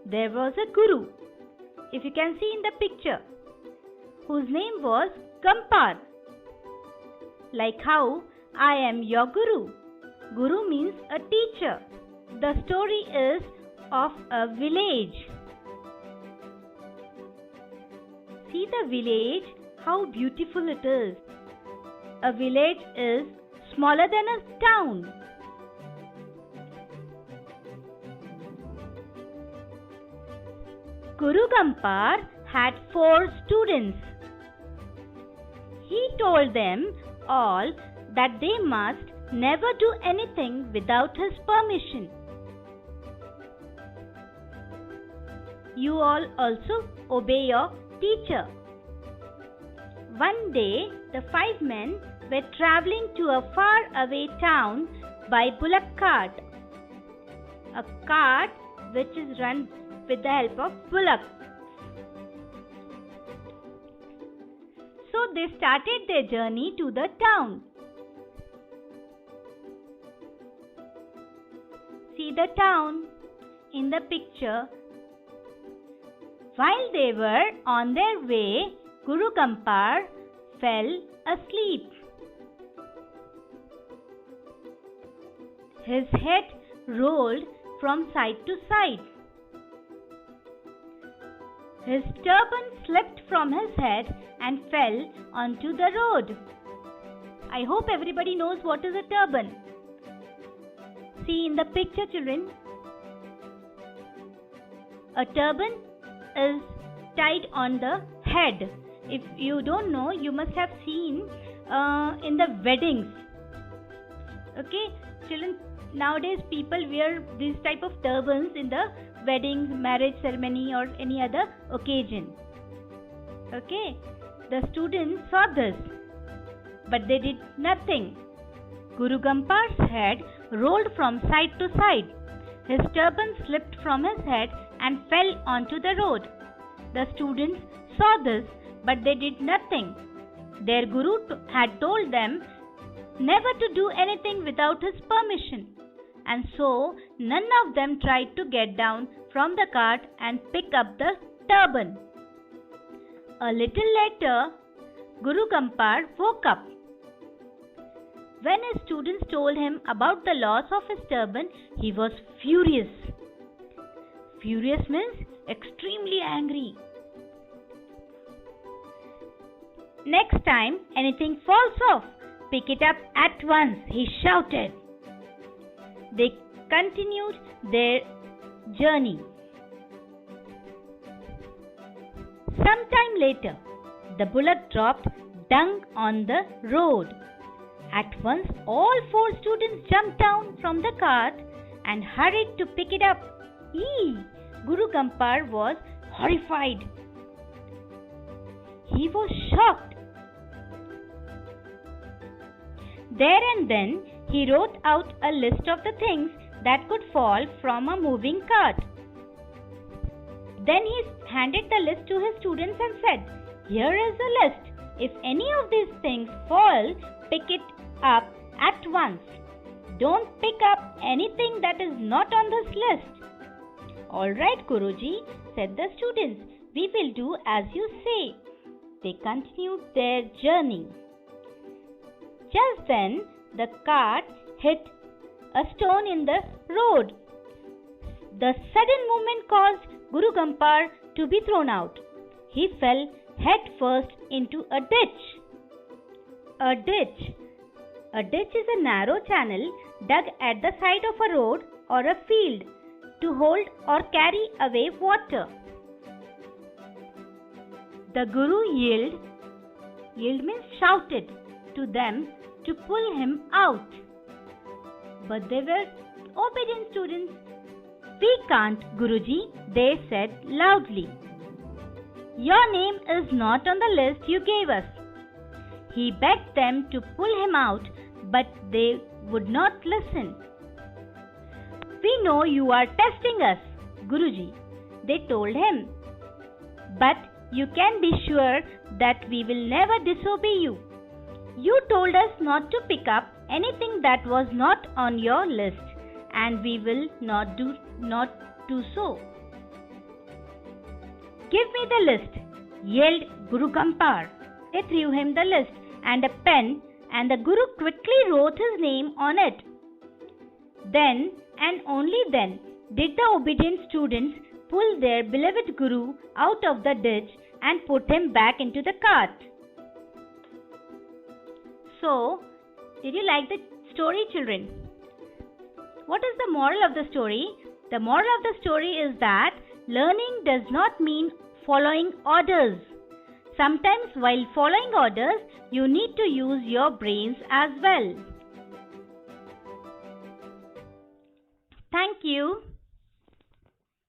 there was a guru, if you can see in the picture, whose name was Gampar. Like how I am your guru. Guru means a teacher. The story is of a village. See the village, how beautiful it is. A village is smaller than a town. Guru Gampar had 4 students. He told them all that they must never do anything without his permission. You all also obey your teacher. One day, the 5 men were traveling to a far-away town by bullock cart, a cart which is run with the help of bullocks. So they started their journey to the town. See the town in the picture. While they were on their way, Guru Gampar fell asleep. His head rolled from side to side. His turban slipped from his head and fell onto the road. I hope everybody knows what is a turban. See in the picture, children. A turban is tied on the head. If you don't know, you must have seen in the weddings. Okay, children, nowadays people wear these type of turbans in the weddings, marriage ceremony or any other occasion. Okay, the students saw this, but they did nothing. Guru Gampar's head rolled from side to side. His turban slipped from his head and fell onto the road. The students saw this, but they did nothing. Their guru had told them never to do anything without his permission, and so none of them tried to get down from the cart and pick up the turban. A little later, Guru Gampar woke up. When his students told him about the loss of his turban, he was furious. Furious means extremely angry. Next time anything falls off, pick it up at once, he shouted. They continued their journey. Sometime later, the bullock dropped dung on the road. At once, all 4 students jumped down from the cart and hurried to pick it up. Guru Gampar was horrified. He was shocked. There and then, he wrote out a list of the things that could fall from a moving cart. Then he handed the list to his students and said, "Here is the list. If any of these things fall, pick it up at once. Don't pick up anything that is not on this list." "All right, Guruji," said the students. "We will do as you say." They continued their journey. Just then, the cart hit a stone in the road. The sudden movement caused Guru Gampar to be thrown out. He fell head first into a ditch. A ditch is a narrow channel dug at the side of a road or a field to hold or carry away water. The Guru yelled means shouted to them to pull him out. But they were obedient students. "We can't, Guruji," they said loudly. "Your name is not on the list you gave us." He begged them to pull him out, but they would not listen. "We know you are testing us, Guruji," they told him. "But you can be sure that we will never disobey you. You told us not to pick up anything that was not on your list, and we will not do so." "Give me the list," yelled Guru Gampar. They threw him the list and a pen, and the Guru quickly wrote his name on it. Then and only then did the obedient students pull their beloved Guru out of the ditch and put him back into the cart. So, did you like the story, children? What is the moral of the story? The moral of the story is that learning does not mean following orders. Sometimes while following orders, you need to use your brains as well. Thank you.